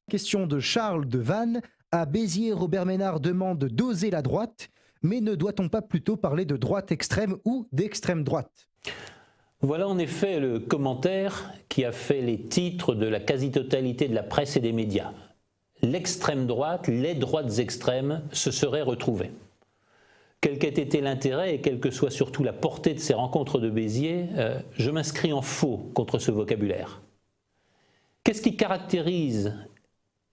Question de Charles de Vannes. À Béziers, Robert Ménard demande d'oser la droite, mais ne doit-on pas plutôt parler de droite extrême ou d'extrême droite? Voilà en effet le commentaire qui a fait les titres de la quasi-totalité de la presse et des médias. L'extrême droite, les droites extrêmes se seraient retrouvées. Quel qu'ait été l'intérêt et quelle que soit surtout la portée de ces rencontres de Béziers, je m'inscris en faux contre ce vocabulaire. Qu'est-ce qui caractérise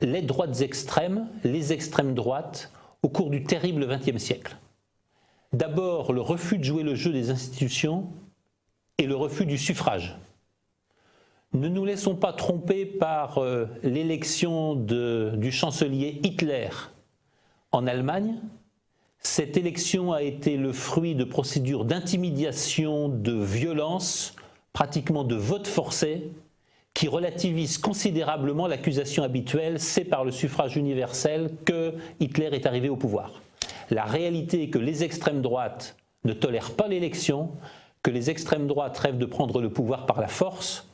les droites extrêmes, les extrêmes droites, au cours du terrible XXe siècle? D'abord, le refus de jouer le jeu des institutions et le refus du suffrage. Ne nous laissons pas tromper par l'élection du chancelier Hitler en Allemagne. Cette élection a été le fruit de procédures d'intimidation, de violence, pratiquement de vote forcé, qui relativise considérablement l'accusation habituelle, c'est par le suffrage universel que Hitler est arrivé au pouvoir. La réalité est que les extrêmes droites ne tolèrent pas l'élection, que les extrêmes droites rêvent de prendre le pouvoir par la force,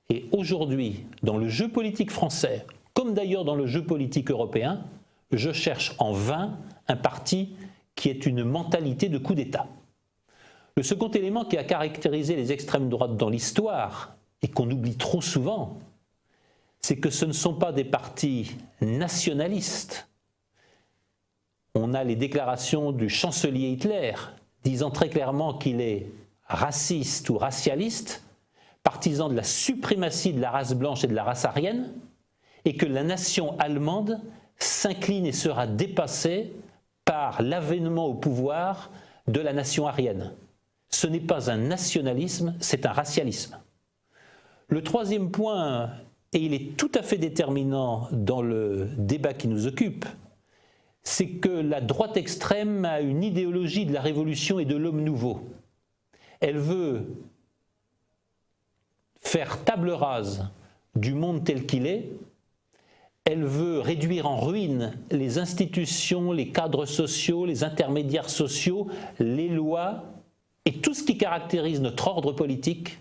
et aujourd'hui, dans le jeu politique français, comme d'ailleurs dans le jeu politique européen, je cherche en vain un parti qui ait une mentalité de coup d'État. Le second élément qui a caractérisé les extrêmes droites dans l'histoire, et qu'on oublie trop souvent, c'est que ce ne sont pas des partis nationalistes. On a les déclarations du chancelier Hitler disant très clairement qu'il est raciste ou racialiste, partisan de la suprématie de la race blanche et de la race aryenne, et que la nation allemande s'incline et sera dépassée par l'avènement au pouvoir de la nation aryenne. Ce n'est pas un nationalisme, c'est un racialisme. Le troisième point, et il est tout à fait déterminant dans le débat qui nous occupe, c'est que la droite extrême a une idéologie de la révolution et de l'homme nouveau. Elle veut faire table rase du monde tel qu'il est, elle veut réduire en ruine les institutions, les cadres sociaux, les intermédiaires sociaux, les lois et tout ce qui caractérise notre ordre politique,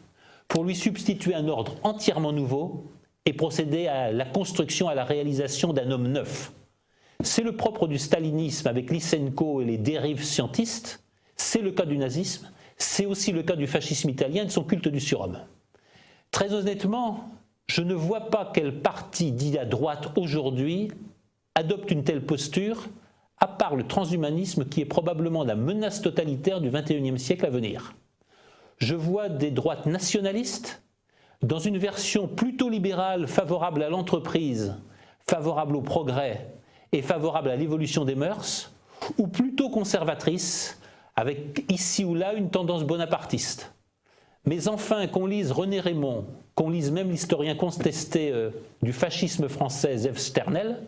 pour lui substituer un ordre entièrement nouveau et procéder à la construction, à la réalisation d'un homme neuf. C'est le propre du stalinisme avec Lysenko et les dérives scientistes, c'est le cas du nazisme, c'est aussi le cas du fascisme italien et de son culte du surhomme. Très honnêtement, je ne vois pas quel parti dit à droite aujourd'hui adopte une telle posture, à part le transhumanisme qui est probablement la menace totalitaire du XXIe siècle à venir. Je vois des droites nationalistes dans une version plutôt libérale, favorable à l'entreprise, favorable au progrès et favorable à l'évolution des mœurs, ou plutôt conservatrices, avec ici ou là une tendance bonapartiste. Mais enfin, qu'on lise René Raymond, qu'on lise même l'historien contesté du fascisme français, Zef Sternel,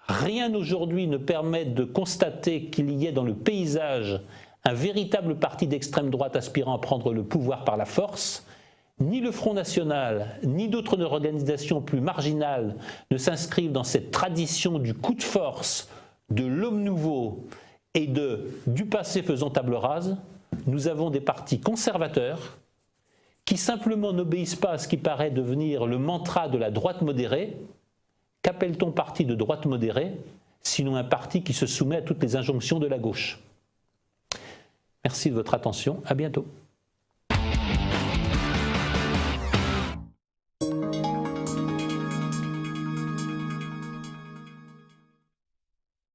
rien aujourd'hui ne permet de constater qu'il y ait dans le paysage un véritable parti d'extrême droite aspirant à prendre le pouvoir par la force. Ni le Front National, ni d'autres organisations plus marginales ne s'inscrivent dans cette tradition du coup de force, de l'homme nouveau et du passé faisant table rase. Nous avons des partis conservateurs qui simplement n'obéissent pas à ce qui paraît devenir le mantra de la droite modérée. Qu'appelle-t-on parti de droite modérée, sinon un parti qui se soumet à toutes les injonctions de la gauche? Merci de votre attention, à bientôt.